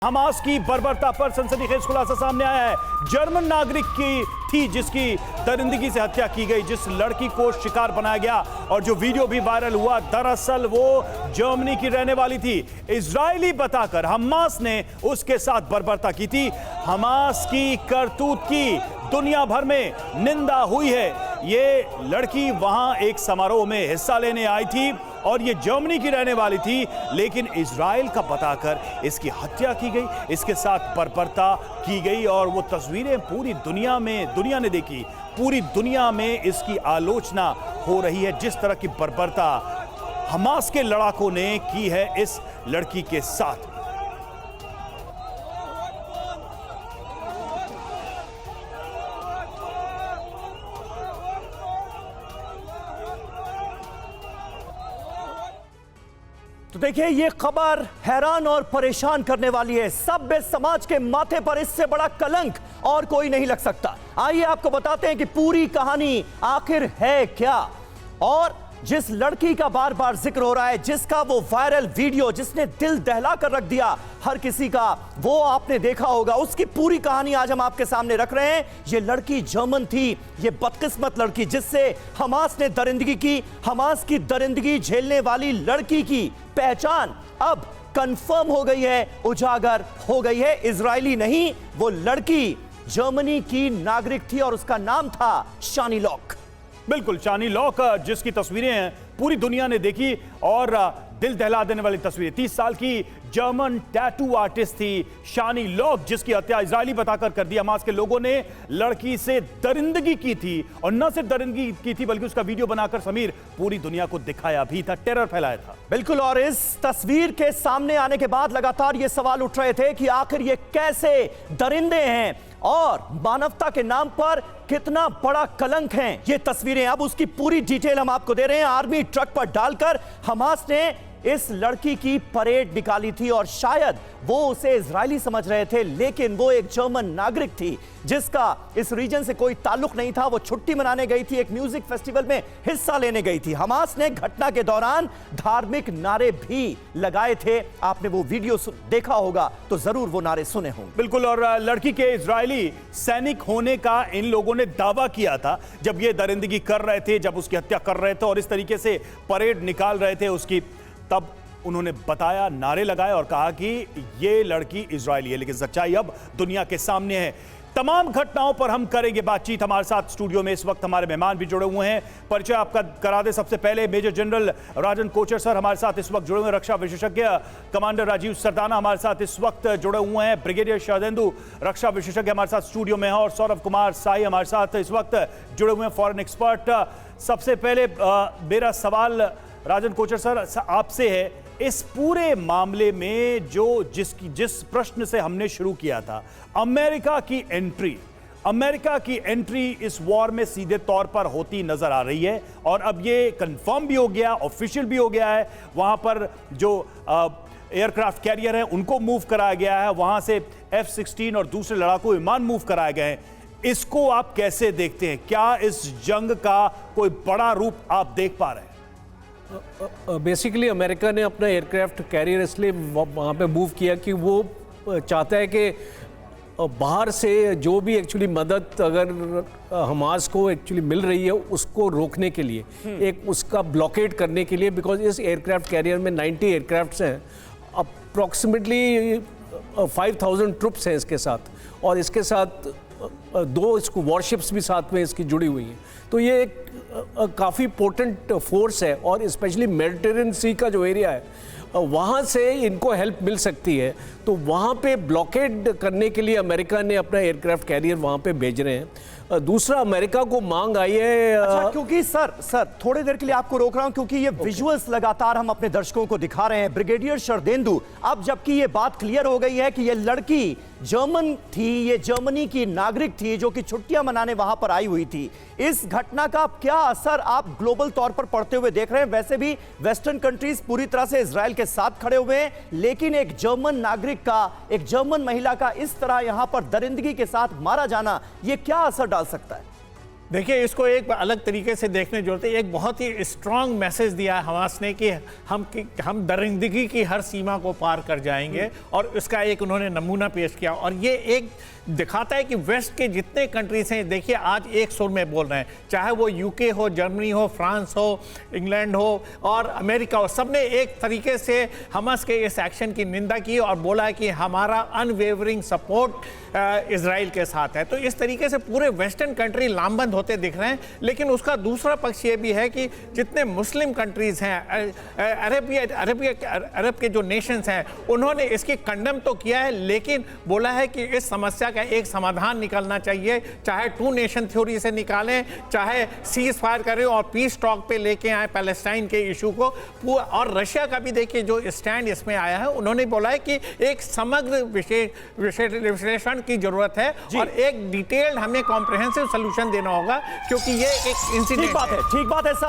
Hamas की बर्बरता पर सनसनीखेज खुलासा सामने आया है। जर्मन नागरिक की थी जिसकी दरिंदगी से हत्या की गई, जिस लड़की को शिकार बनाया गया और जो वीडियो भी वायरल हुआ, दरअसल वो जर्मनी की रहने वाली थी। इजरायली बताकर हमास ने उसके साथ बर्बरता की थी। हमास की करतूत की दुनिया भर में निंदा हुई है। ये लड़की वहां एक समारोह में हिस्सा लेने आई थी और ये जर्मनी की रहने वाली थी, लेकिन इजराइल का बताकर इसकी हत्या की गई, इसके साथ बर्बरता की गई और वो तस्वीरें पूरी दुनिया ने देखी। पूरी दुनिया में इसकी आलोचना हो रही है, जिस तरह की बर्बरता हमास के लड़ाकों ने की है इस लड़की के साथ। तो देखिए, ये खबर हैरान और परेशान करने वाली है। सभ्य समाज के माथे पर इससे बड़ा कलंक और कोई नहीं लग सकता। आइए आपको बताते हैं कि पूरी कहानी आखिर है क्या। और जिस लड़की का बार बार जिक्र हो रहा है, जिसका वो वायरल वीडियो जिसने दिल दहला कर रख दिया हर किसी का, वो आपने देखा होगा, उसकी पूरी कहानी आज हम आपके सामने रख रहे हैं। ये लड़की जर्मन थी, ये बदकिस्मत लड़की जिससे हमास ने दरिंदगी की। हमास की दरिंदगी झेलने वाली लड़की की पहचान अब कंफर्म हो गई है, उजागर हो गई है। इजरायली नहीं, वो लड़की जर्मनी की नागरिक थी और उसका नाम था शानी लॉक। बिल्कुल, शानी लॉक, जिसकी तस्वीरें हैं पूरी दुनिया ने देखी और दिल दहला देने वाली तस्वीरें। 30 साल की जर्मन टैटू आर्टिस्ट थी शानी लॉक, जिसकी हत्या इजरायली बताकर कर दी। हमास के लोगों ने लड़की से दरिंदगी की थी और न सिर्फ दरिंदगी की थी बल्कि उसका वीडियो बनाकर समीर पूरी दुनिया को दिखाया भी था, टेरर फैलाया था। बिल्कुल, और इस तस्वीर के सामने आने के बाद लगातार ये सवाल उठ रहे थे कि आखिर ये कैसे दरिंदे हैं और मानवता के नाम पर कितना बड़ा कलंक है ये तस्वीरें। अब उसकी पूरी डिटेल हम आपको दे रहे हैं। आर्मी ट्रक पर डालकर हमास ने इस लड़की की परेड निकाली थी और शायद वो उसे इजरायली समझ रहे थे, लेकिन वो एक जर्मन नागरिक थी जिसका इस रीजन से कोई ताल्लुक नहीं था। वो छुट्टी मनाने गई थी, एक म्यूजिक फेस्टिवल में हिस्सा लेने गई थी। हमास ने घटना के दौरान धार्मिक नारे भी लगाए थे। आपने वो वीडियो देखा होगा तो जरूर वो नारे सुने होंगे। बिल्कुल, और लड़की के इजरायली सैनिक होने का इन लोगों ने दावा किया था जब ये दरिंदगी कर रहे थे, जब उसकी हत्या कर रहे थे और इस तरीके से परेड निकाल रहे थे उसकी, तब उन्होंने बताया, नारे लगाए और कहा कि ये लड़की इजरायली है। लेकिन सच्चाई अब दुनिया के सामने है। तमाम घटनाओं पर हम करेंगे बातचीत। हमारे साथ स्टूडियो में इस वक्त हमारे मेहमान भी जुड़े हुए हैं। परिचय आपका करा दे। सबसे पहले मेजर जनरल राजन कोचर सर हमारे साथ इस वक्त जुड़े हुए हैं। रक्षा विशेषज्ञ कमांडर राजीव सरदाना हमारे साथ इस वक्त जुड़े हुए हैं। ब्रिगेडियर शरदेंदु रक्षा विशेषज्ञ हमारे साथ स्टूडियो में हैं और सौरभ कुमार साई हमारे साथ इस वक्त जुड़े हुए हैं, फॉरेन एक्सपर्ट। सबसे पहले मेरा सवाल राजन कोचर सर आपसे है, इस पूरे मामले में जिस प्रश्न से हमने शुरू किया था, अमेरिका की एंट्री इस वॉर में सीधे तौर पर होती नजर आ रही है और अब ये कंफर्म भी हो गया, ऑफिशियल भी हो गया है। वहां पर जो एयरक्राफ्ट कैरियर है उनको मूव कराया गया है, वहां से F-16 और दूसरे लड़ाकू विमान मूव कराए गए हैं। इसको आप कैसे देखते हैं? क्या इस जंग का कोई बड़ा रूप आप देख पा रहे हैं? बेसिकली अमेरिका ने अपना एयरक्राफ्ट कैरियर इसलिए वहाँ पे मूव किया कि वो चाहता है कि बाहर से जो भी एक्चुअली मदद अगर हमास को एक्चुअली मिल रही है उसको रोकने के लिए, एक उसका ब्लॉकेड करने के लिए, बिकॉज इस एयरक्राफ्ट कैरियर में 90 एयरक्राफ्ट्स हैं, अप्रॉक्सीमेटली 5000 ट्रुप्स हैं इसके साथ, और इसके साथ 2 इसको वॉरशिप्स भी साथ में इसकी जुड़ी हुई हैं। तो ये एक काफ़ी पोटेंट फोर्स है और स्पेशली मेडिटेरियन सी का जो एरिया है वहाँ से इनको हेल्प मिल सकती है। तो वहाँ पे ब्लॉकेड करने के लिए अमेरिका ने अपना एयरक्राफ्ट कैरियर वहाँ पे भेज रहे हैं। दूसरा, अमेरिका को मांग आई है। अच्छा, क्योंकि सर थोड़ी देर के लिए आपको रोक रहा हूं क्योंकि ये विजुअल्स लगातार हम अपने दर्शकों को दिखा रहे हैं। ब्रिगेडियर शरदेंदु, अब जबकि ये बात क्लियर हो गई है कि ये लड़की जर्मन थी, ये जर्मनी की नागरिक थी जो कि छुट्टियां मनाने वहां पर आई हुई थी, इस घटना का क्या असर आप ग्लोबल तौर पर पड़ते हुए देख रहे हैं? वैसे भी वेस्टर्न कंट्रीज पूरी तरह से इजराइल के साथ खड़े हुए हैं, लेकिन एक जर्मन नागरिक का, एक जर्मन महिला का इस तरह यहां पर दरिंदगी के साथ मारा जाना, यह क्या असर डाल सकता है? देखिए, इसको एक अलग तरीके से देखने की जरूरत है। एक बहुत ही स्ट्रांग मैसेज दिया है हमास ने कि हम दरिंदगी की हर सीमा को पार कर जाएंगे, और इसका एक उन्होंने नमूना पेश किया। और ये एक दिखाता है कि वेस्ट के जितने कंट्रीज हैं, देखिए आज एक सुर में बोल रहे हैं, चाहे वो यूके हो, जर्मनी हो, फ्रांस हो, इंग्लैंड हो और अमेरिका हो, सब ने एक तरीके से हमास के इस एक्शन की निंदा की और बोला है कि हमारा अनवेवरिंग सपोर्ट इजराइल के साथ है। तो इस तरीके से पूरे वेस्टर्न कंट्री लामबंद होते दिख रहे हैं। लेकिन उसका दूसरा पक्ष ये भी है कि जितने मुस्लिम कंट्रीज हैं, अरब के जो नेशंस हैं, उन्होंने इसकी कंडम तो किया है, लेकिन बोला है कि इस समस्या का एक समाधान निकलना चाहिए, चाहे 2 नेशन थ्योरी से निकालें, चाहे सीज फायर करें और पीस टॉक पे लेके आए पैलेस्टाइन के इशू को। और रशिया का भी देखिए जो स्टैंड इसमें आया है, उन्होंने बोला है कि एक समग्र विश्लेषण की जरूरत है और एक डिटेल्ड हमें कॉम्प्रिहेंसिव सॉल्यूशन देना होगा, क्योंकि ये एक इंसिडेंट है। ठीक बात है सर।